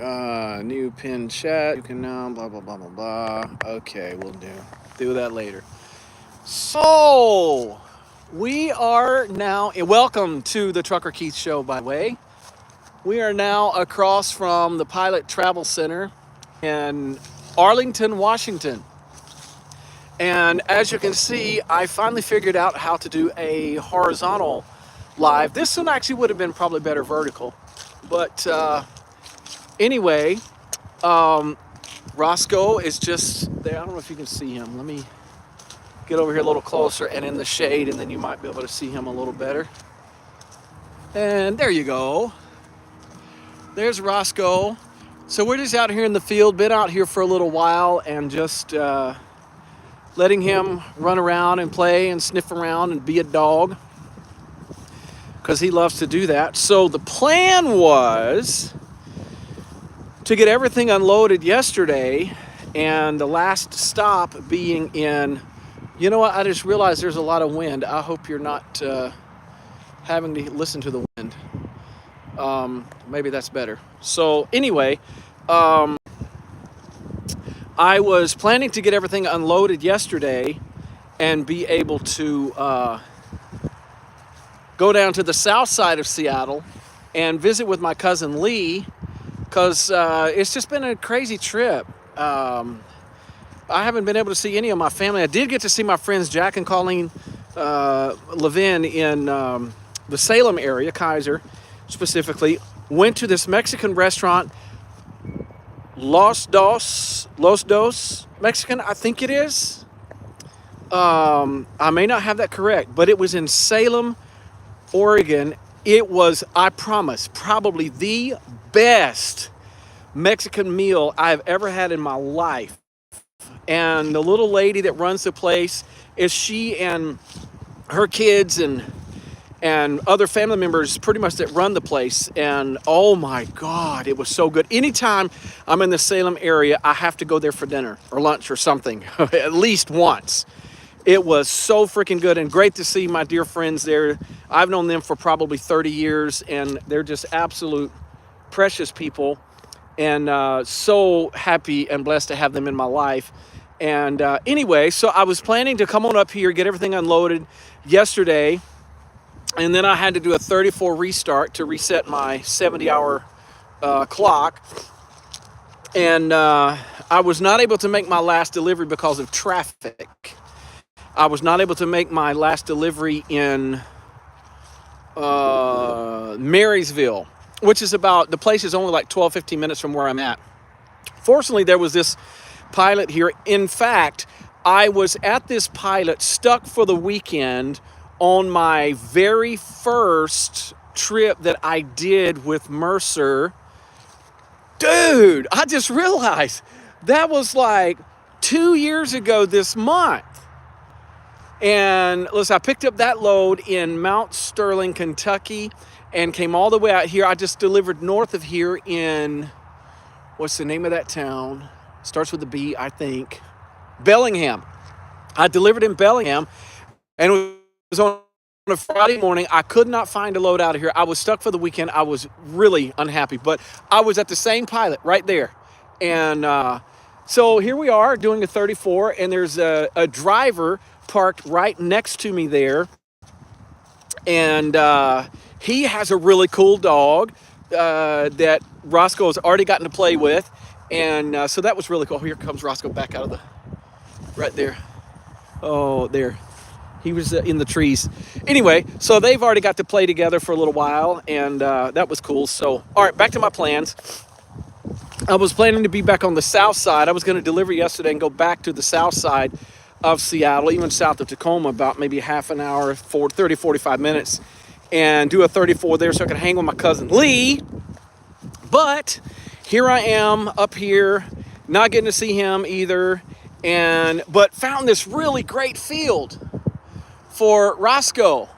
New pin chat. You can now blah blah blah blah blah. Okay, we'll do that later. So we are now. Welcome to the Trucker Keith Show. By the way, we are now across from the Pilot Travel Center in Arlington, Washington. And as you can see, I finally figured out how to do a horizontal live. This one actually would have been probably better vertical, but anyway. Roscoe is just there. I don't know if you can see him. Let me get over here a little closer and in the shade, and then you might be able to see him a little better. And there you go. There's Roscoe. So we're just out here in the field, been out here for a little while, and just letting him run around and play and sniff around and be a dog, because he loves to do that. So the plan was to get everything unloaded yesterday, and the last stop being in, you know what, I just realized there's a lot of wind. I hope you're not having to listen to the wind. Maybe that's better. So anyway, I was planning to get everything unloaded yesterday and be able to go down to the south side of Seattle and visit with my cousin Lee, because it's just been a crazy trip. I haven't been able to see any of my family. I did get to see my friends Jack and Colleen Levin in the Salem area, Kaiser specifically. Went to this Mexican restaurant, Los Dos Mexican, I think it is. I may not have that correct, but it was in Salem, Oregon. It was, I promise, probably the best Mexican meal I've ever had in my life. And the little lady that runs the place, is she and her kids and other family members pretty much that run the place. And oh my God, it was so good. Anytime I'm in the Salem area, I have to go there for dinner or lunch or something, at least once. It was so freaking good, and great to see my dear friends there. I've known them for probably 30 years, and they're just absolute precious people, and so happy and blessed to have them in my life. And anyway, so I was planning to come on up here, get everything unloaded yesterday, and then I had to do a 34 restart to reset my 70-hour clock. And I was not able to make my last delivery because of traffic. I was not able to make my last delivery in Marysville, which is about, the place is only like 12-15 minutes from where I'm at. Fortunately, there was this pilot here. In fact, I was at this pilot, stuck for the weekend, on my very first trip that I did with Mercer. Dude, I just realized that was like 2 years ago this month. And listen, I picked up that load in Mount Sterling, Kentucky, and came all the way out here. I just delivered north of here in, what's the name of that town? Starts with a B, I think. Bellingham. I delivered in Bellingham, and it was on a Friday morning. I could not find a load out of here. I was stuck for the weekend. I was really unhappy, but I was at the same pilot right there. And so here we are doing a 34, and there's a driver parked right next to me there, and he has a really cool dog that Roscoe has already gotten to play with, and so that was really cool. Here comes Roscoe back out of the, right there. Oh, there. He was in the trees. Anyway, so they've already got to play together for a little while, and that was cool. So, all right, back to my plans. I was planning to be back on the south side. I was going to deliver yesterday and go back to the south side of Seattle, even south of Tacoma, about maybe half an hour, 30, 45 minutes, and do a 34 there so I could hang with my cousin Lee. But here I am up here, not getting to see him either, but found this really great field for Roscoe.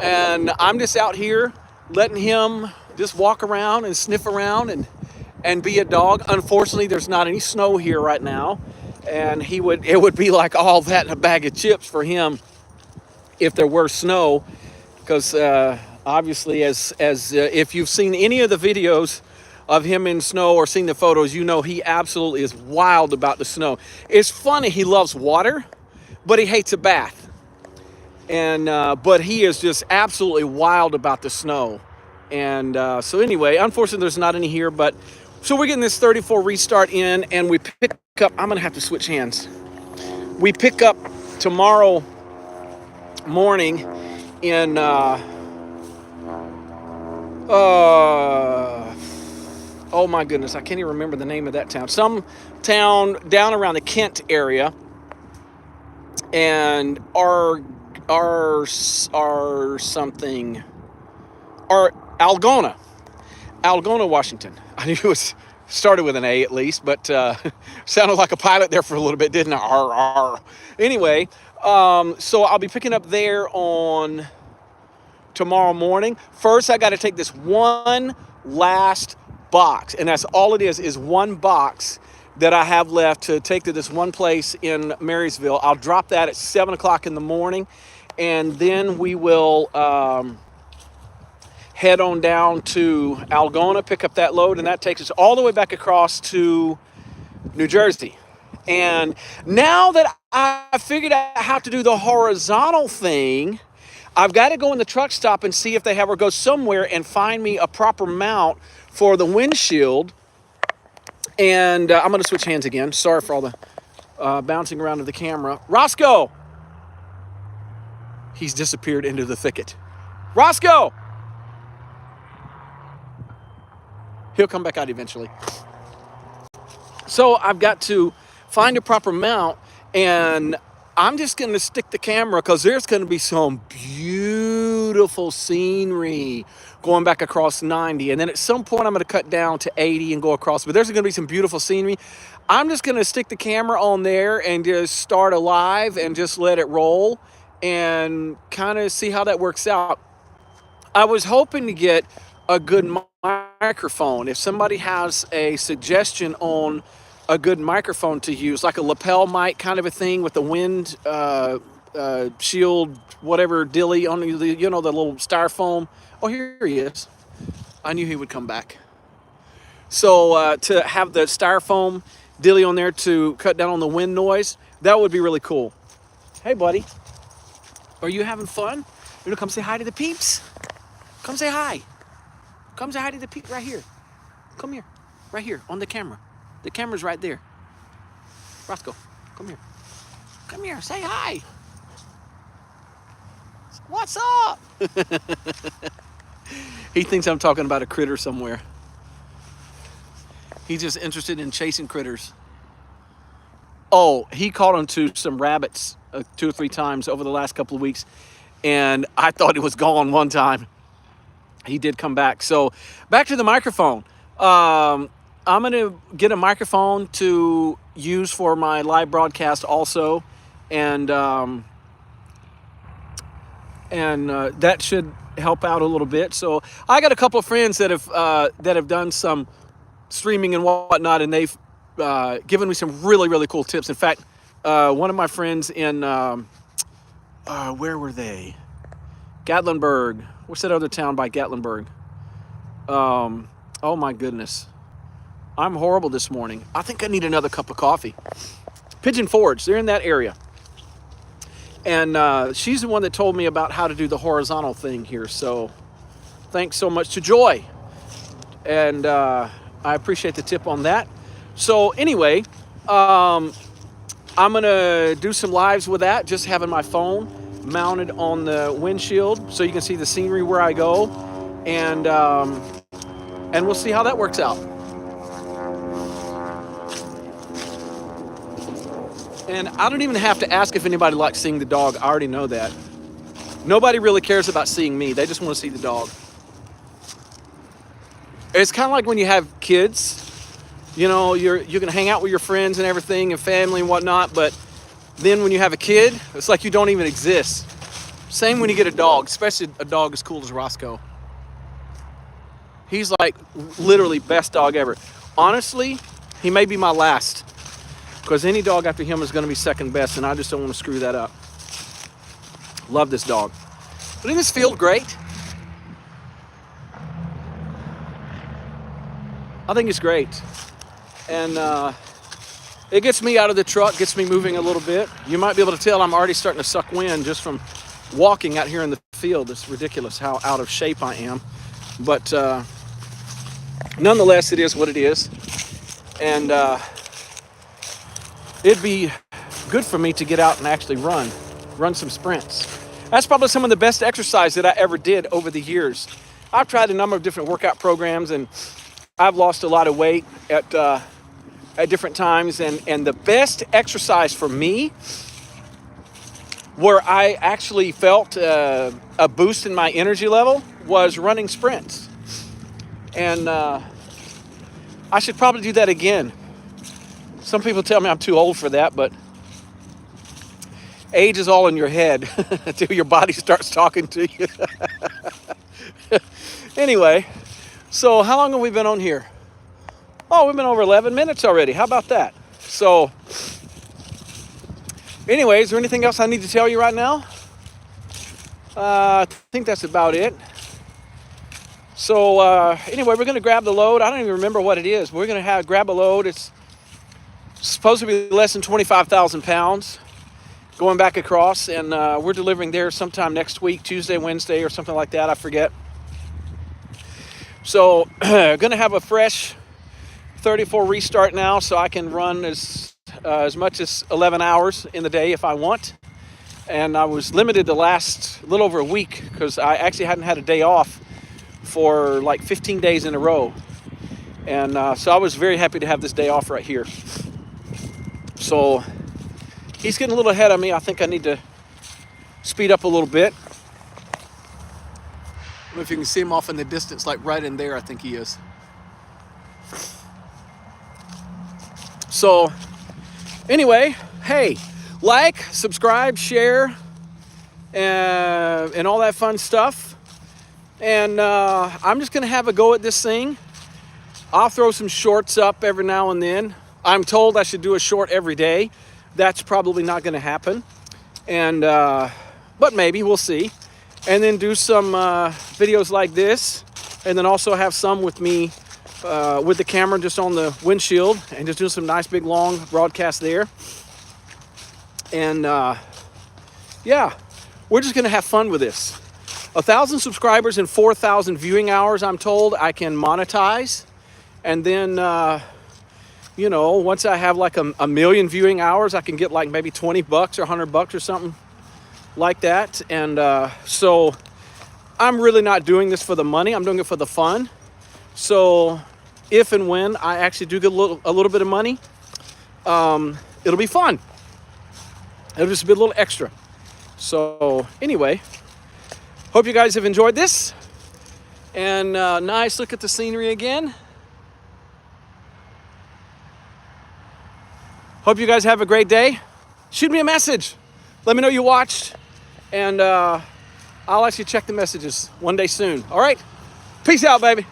And I'm just out here letting him just walk around and sniff around and be a dog. Unfortunately, there's not any snow here right now. And it would be like all that in a bag of chips for him if there were snow, because obviously, as if you've seen any of the videos of him in snow or seen the photos, you know he absolutely is wild about the snow. It's funny, he loves water, but he hates a bath. And but he is just absolutely wild about the snow. And so anyway, unfortunately there's not any here, but so we're getting this 34 restart in, and we pick up, I'm gonna have to switch hands. We pick up tomorrow morning in oh my goodness, I can't even remember the name of that town. Some town down around the Kent area, and our something, our Algona, Washington. I knew it was started with an A at least, but sounded like a pilot there for a little bit, didn't it? R. Anyway, so I'll be picking up there on tomorrow morning. First, I got to take this one last box, and that's all it is one box that I have left to take to this one place in Marysville. I'll drop that at 7 o'clock in the morning, and then we will head on down to Algona, pick up that load, and that takes us all the way back across to New Jersey. And now that I figured out how to do the horizontal thing, I've got to go in the truck stop and see if they have, or go somewhere and find me a proper mount for the windshield. And I'm going to switch hands again. Sorry for all the bouncing around of the camera. Roscoe! He's disappeared into the thicket. Roscoe! He'll come back out eventually. So I've got to find a proper mount, and I'm just going to stick the camera because there's going to be some beautiful scenery going back across 90. And then at some point I'm going to cut down to 80 and go across. But there's going to be some beautiful scenery. I'm just going to stick the camera on there and just start a live and just let it roll and kind of see how that works out. I was hoping to get a good microphone. If somebody has a suggestion on a good microphone to use, like a lapel mic kind of a thing with the wind shield, whatever dilly on the, you know, the little styrofoam. Oh, here he is. I knew he would come back. So to have the styrofoam dilly on there to cut down on the wind noise, that would be really cool. Hey, buddy. Are you having fun? You want to come say hi to the peeps? Come say hi. Come say hi to the peeps right here. Come here. Right here on the camera. The camera's right there. Roscoe, come here. Come here, say hi. What's up? He thinks I'm talking about a critter somewhere. He's just interested in chasing critters. Oh, he caught onto some rabbits 2 or 3 times over the last couple of weeks, and I thought it was gone one time. He did come back. So back to the microphone. I'm going to get a microphone to use for my live broadcast also. And that should help out a little bit. So I got a couple of friends that have done some streaming and whatnot, and they've given me some really, really cool tips. In fact, one of my friends in, where were they? Gatlinburg. What's that other town by Gatlinburg? Oh my goodness. I'm horrible this morning. I think I need another cup of coffee. Pigeon Forge, they're in that area. And she's the one that told me about how to do the horizontal thing here. So thanks so much to Joy. And I appreciate the tip on that. So anyway, I'm going to do some lives with that, just having my phone mounted on the windshield so you can see the scenery where I go. And we'll see how that works out. And I don't even have to ask if anybody likes seeing the dog. I already know that. Nobody really cares about seeing me. They just want to see the dog. It's kind of like when you have kids. You know, you can hang out with your friends and everything and family and whatnot, but then when you have a kid, it's like you don't even exist. Same when you get a dog, especially a dog as cool as Roscoe. He's like literally best dog ever. Honestly, he may be my last. Because any dog after him is going to be second best, and I just don't want to screw that up. Love this dog. But doesn't this feel great? I think it's great. And it gets me out of the truck, gets me moving a little bit. You might be able to tell I'm already starting to suck wind just from walking out here in the field. It's ridiculous how out of shape I am. But nonetheless, it is what it is. And it'd be good for me to get out and actually run some sprints. That's probably some of the best exercise that I ever did over the years. I've tried a number of different workout programs, and I've lost a lot of weight at different times. And the best exercise for me, where I actually felt a boost in my energy level, was running sprints. And I should probably do that again. Some people tell me I'm too old for that, but age is all in your head until your body starts talking to you. Anyway, so how long have we been on here? Oh, we've been over 11 minutes already. How about that? So, anyway, is there anything else I need to tell you right now? I think that's about it. So, anyway, we're going to grab the load. I don't even remember what it is. We're going to grab a load. It's supposed to be less than 25,000 pounds going back across, and we're delivering there sometime next week, Tuesday, Wednesday, or something like that. I forget. So, going to have a fresh 34 restart now, so I can run as much as 11 hours in the day if I want. And I was limited to last a little over a week because I actually hadn't had a day off for like 15 days in a row. And so I was very happy to have this day off right here. So he's getting a little ahead of me. I think I need to speed up a little bit. I don't know if you can see him off in the distance, like right in there, I think he is. So anyway, hey, like, subscribe, share, and all that fun stuff. And I'm just going to have a go at this thing. I'll throw some shorts up every now and then. I'm told I should do a short every day. That's probably not going to happen. And but maybe, we'll see. And then do some videos like this. And then also have some with me with the camera just on the windshield. And just do some nice big long broadcasts there. And yeah, we're just going to have fun with this. 1,000 subscribers and 4,000 viewing hours, I'm told, I can monetize. And then, you know, once I have like a million viewing hours, I can get like maybe $20 or $100 or something like that. And so I'm really not doing this for the money. I'm doing it for the fun. So if and when I actually do get a little bit of money, it'll be fun. It'll just be a little extra. So anyway, hope you guys have enjoyed this. And nice look at the scenery again. Hope you guys have a great day. Shoot me a message. Let me know you watched. And I'll actually check the messages one day soon. All right? Peace out, baby.